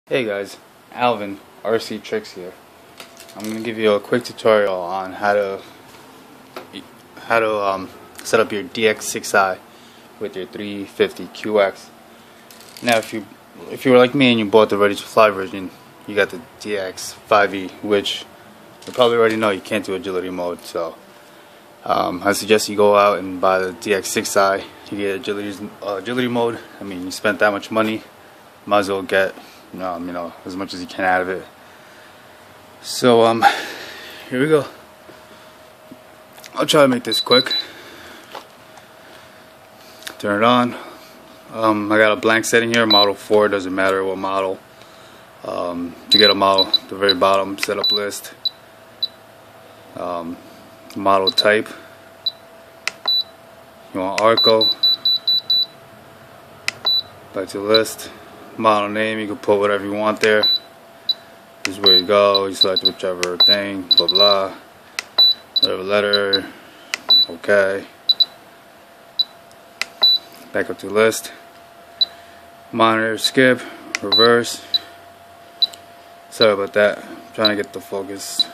Hey guys, Alvin, RC Tricks here. I'm going to give you a quick tutorial on how to set up your dx6i with your 350QX. Now if you were like me and you bought the ready to fly version, you got the dx6i, which you probably already know you can't do agility mode, so I suggest you go out and buy the dx6i. You get agility mode. I mean, you spent that much money, might as well get as much as you can out of it. So here we go. I'll try to make this quick. Turn it on. I got a blank setting here, model 4, doesn't matter what model. To get a model, at the very bottom, setup list, model type. You want Arco, back to the list. Model name, you can put whatever you want there. This is where you go, you select whichever thing, blah blah, whatever letter, okay. Back up to list. Monitor, skip, reverse. Sorry about that, I'm trying to get the focus.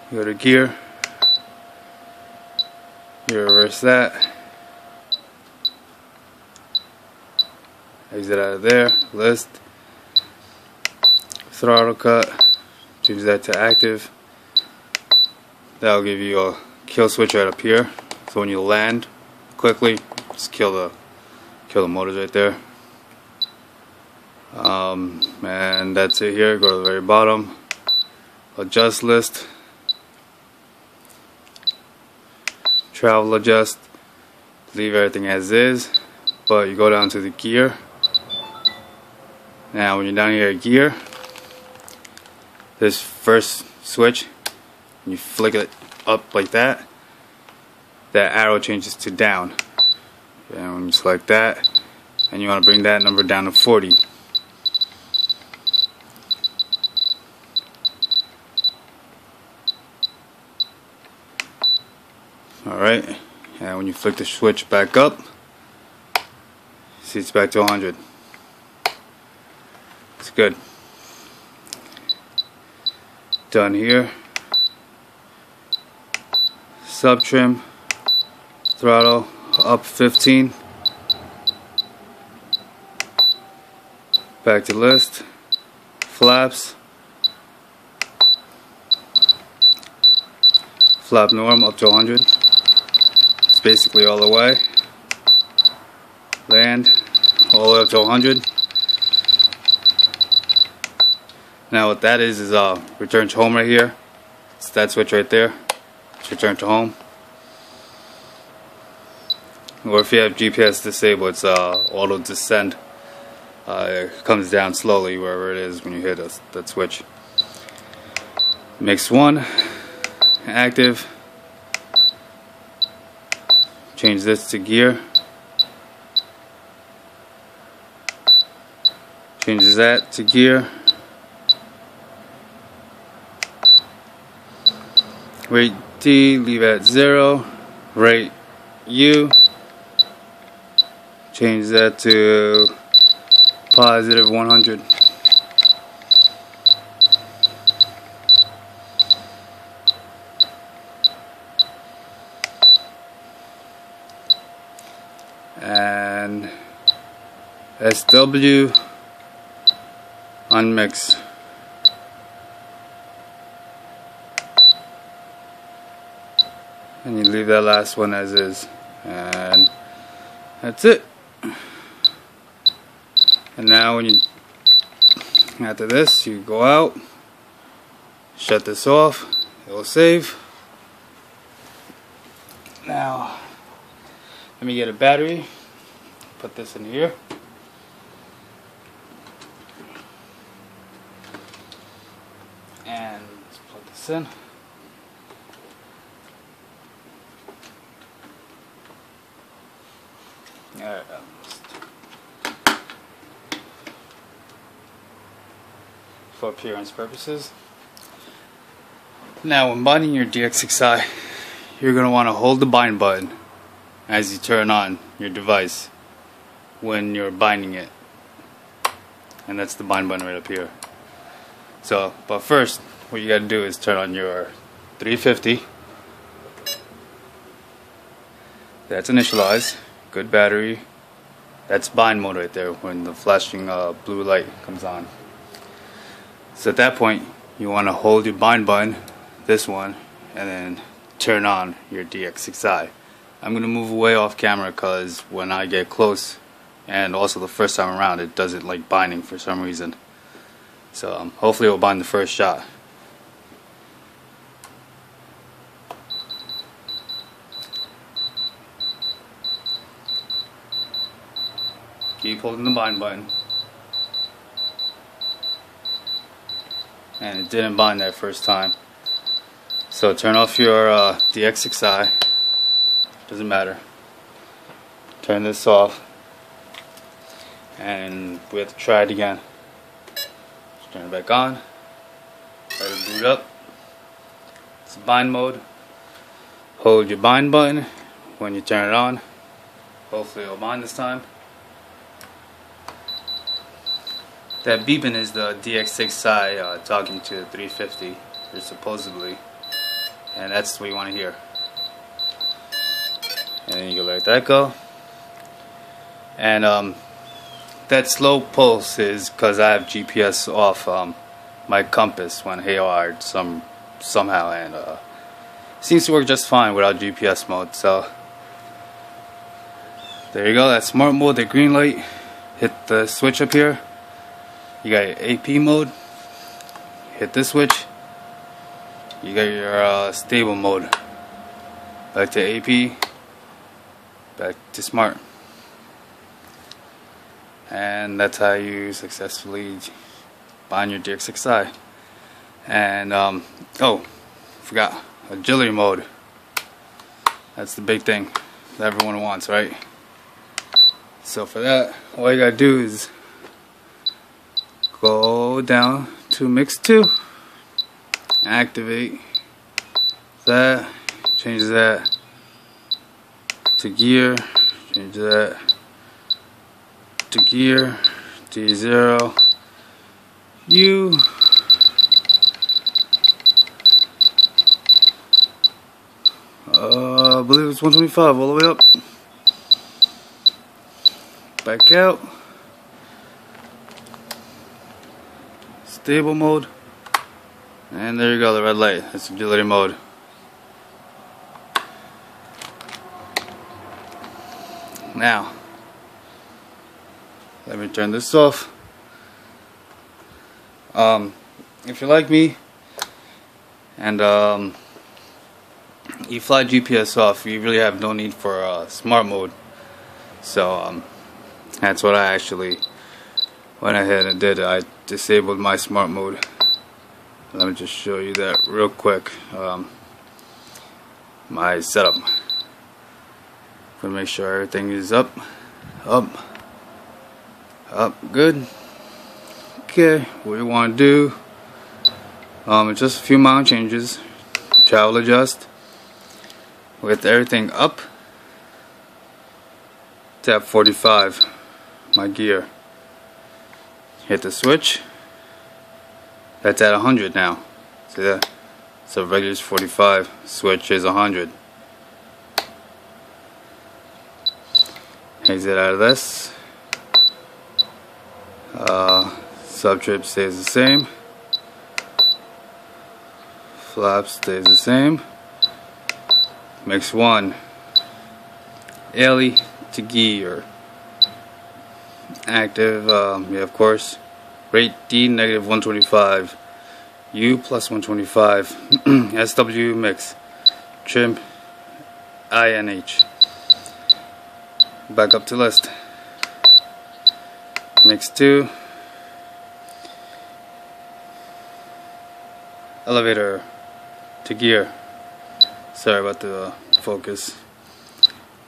You go to gear, you reverse that. Exit out of there, list, throttle cut, choose that to active. That'll give you a kill switch right up here, so when you land quickly, just kill the motors right there. And that's it here. Go to the very bottom, adjust list, travel adjust, leave everything as is, but you go down to the gear. Now when you're down here at gear, this first switch, you flick it up like that, that arrow changes to down. And when you select that, and you want to bring that number down to 40. Alright, and when you flick the switch back up, see it's back to 100. It's good. Done here. Sub trim, throttle up 15. Back to list. Flaps. Flap norm up to 100. It's basically all the way. Land all the way up to 100. Now what that is return to home right here. It's that switch right there. It's return to home. Or if you have GPS disabled, it's auto descend. It comes down slowly wherever it is when you hit that switch. Mix 1, active. Change this to gear. Changes that to gear. Rate D, leave at 0. Rate U, change that to positive 100. And SW, unmix. And you leave that last one as is, and that's it. And now after this, you go out, shut this off, it will save. Now let me get a battery, put this in here. And let's plug this in. Alright, for appearance purposes. Now when binding your dx6i, you're going to want to hold the bind button as you turn on your device. when you're binding it, and that's the bind button right up here. So, but first, what you got to do is turn on your 350. That's initialized. Good battery. That's bind mode right there when the flashing blue light comes on. So at that point, you want to hold your bind button, this one, and then turn on your dx6i. I'm going to move away off camera because when I get close, and also the first time around, it doesn't like binding for some reason. So hopefully it will bind the first shot. Keep holding the bind button. And it didn't bind that first time. So turn off your dx6i. Doesn't matter. Turn this off. And we have to try it again. Just turn it back on. Let it boot up. It's bind mode. Hold your bind button when you turn it on. Hopefully it'll bind this time. That beeping is the dx6i talking to the 350, or supposedly, and that's what you want to hear. And then you can let that go. And that slow pulse is because I have GPS off my compass when haywired somehow, and seems to work just fine without GPS mode. So there you go. That's smart mode. The green light. Hit the switch up here. You got your AP mode. Hit this switch. You got your stable mode. Back to AP. Back to smart. And that's how you successfully bind your dx6i. And oh, forgot, agility mode. That's the big thing that everyone wants, right? So for that, all you gotta do is go down to mix 2, activate that, change that to gear, change that to gear, D0, U, I believe it's 125 all the way up, back out. Stable mode, and there you go, the red light. That's agility mode. Now, let me turn this off. If you're like me and you fly GPS off, you really have no need for smart mode. So that's what I actually went ahead and did. I disabled my smart mode. Let me just show you that real quick. My setup. Gonna make sure everything is up, good. Okay, what you want to do? Just a few mild changes. Travel adjust. With everything up. Tap 45. My gear. Hit the switch. That's at 100 now. See that? So regular is 45. Switch is 100. Exit out of this. Sub trip stays the same. Flap stays the same. Mix 1. Alley to gear. Active, yeah, of course. Rate D negative 125. U plus 125. SW mix. Trim INH. Back up to list. Mix 2. Elevator to gear. Sorry about the focus.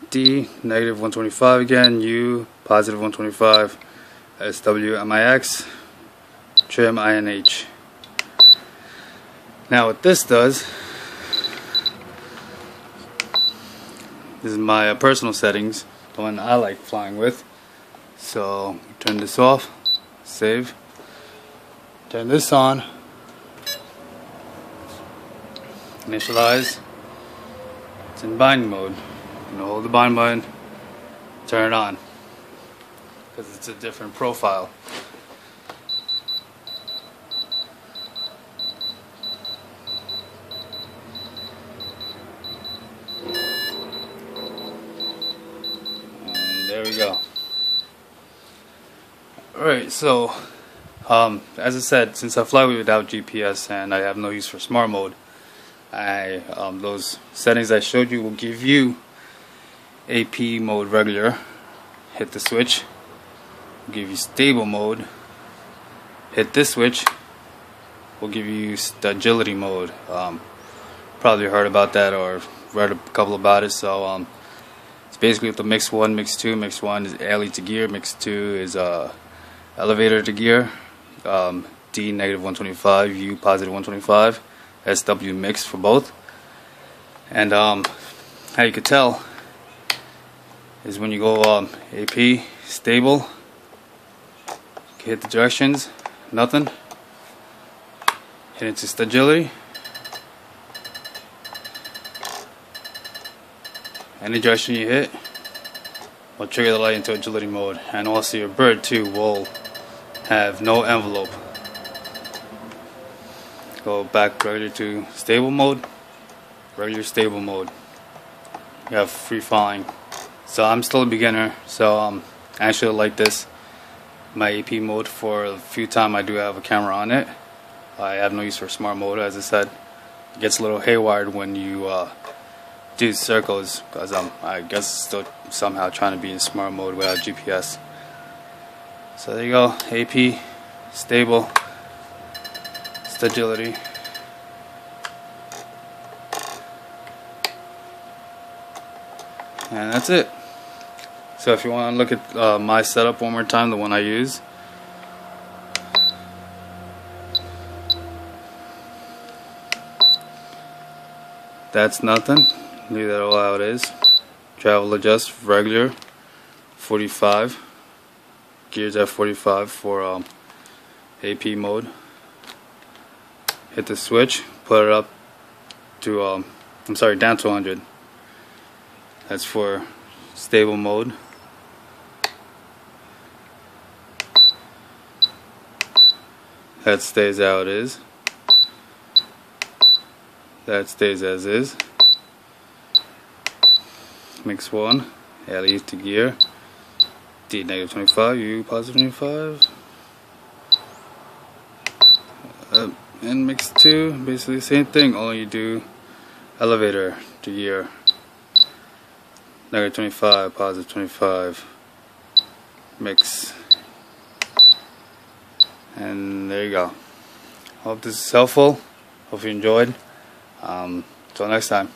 D negative 125 again. U positive 125. SW MIX. Trim INH. Now what this does, this is my personal settings, the one I like flying with. So turn this off, save, turn this on, initialize. It's in binding mode. Hold the bind button, turn it on, because it's a different profile. And there we go. Alright, so as I said, since I fly without GPS and I have no use for smart mode, those settings I showed you will give you AP mode regular. Hit the switch. Will give you stable mode. Hit this switch. Will give you Stagility mode. Probably heard about that or read a couple about it. So it's basically with the mix 1, mix 2. Mix 1 is alley to gear. Mix 2 is elevator to gear. D negative 125, U positive 125. SW mix for both. And how you could tell is when you go AP stable, you hit the directions, nothing. Hit into Stagility. Any direction you hit will trigger the light into agility mode, and also your bird too will have no envelope. Go back regular to stable mode, regular stable mode. You have free falling. So I'm still a beginner, so I actually like this. My AP mode for a few times I do have a camera on it. I have no use for smart mode, as I said. It gets a little haywire when you do circles, because I guess still somehow trying to be in smart mode without GPS. So there you go, AP, stable, Stagility. And that's it. So if you want to look at my setup one more time, the one I use. That's nothing. Leave that all how it is. Travel adjust regular 45. Gears at 45 for AP mode. Hit the switch, put it up to down to 100. That's for stable mode. That stays how it is. That stays as is. Mix 1, alley to gear. D negative 25, U positive 25. And mix 2, basically the same thing, only you do elevator to gear. Negative 25, positive 25. Mix. And there you go. Hope this is helpful. Hope you enjoyed. Until next time.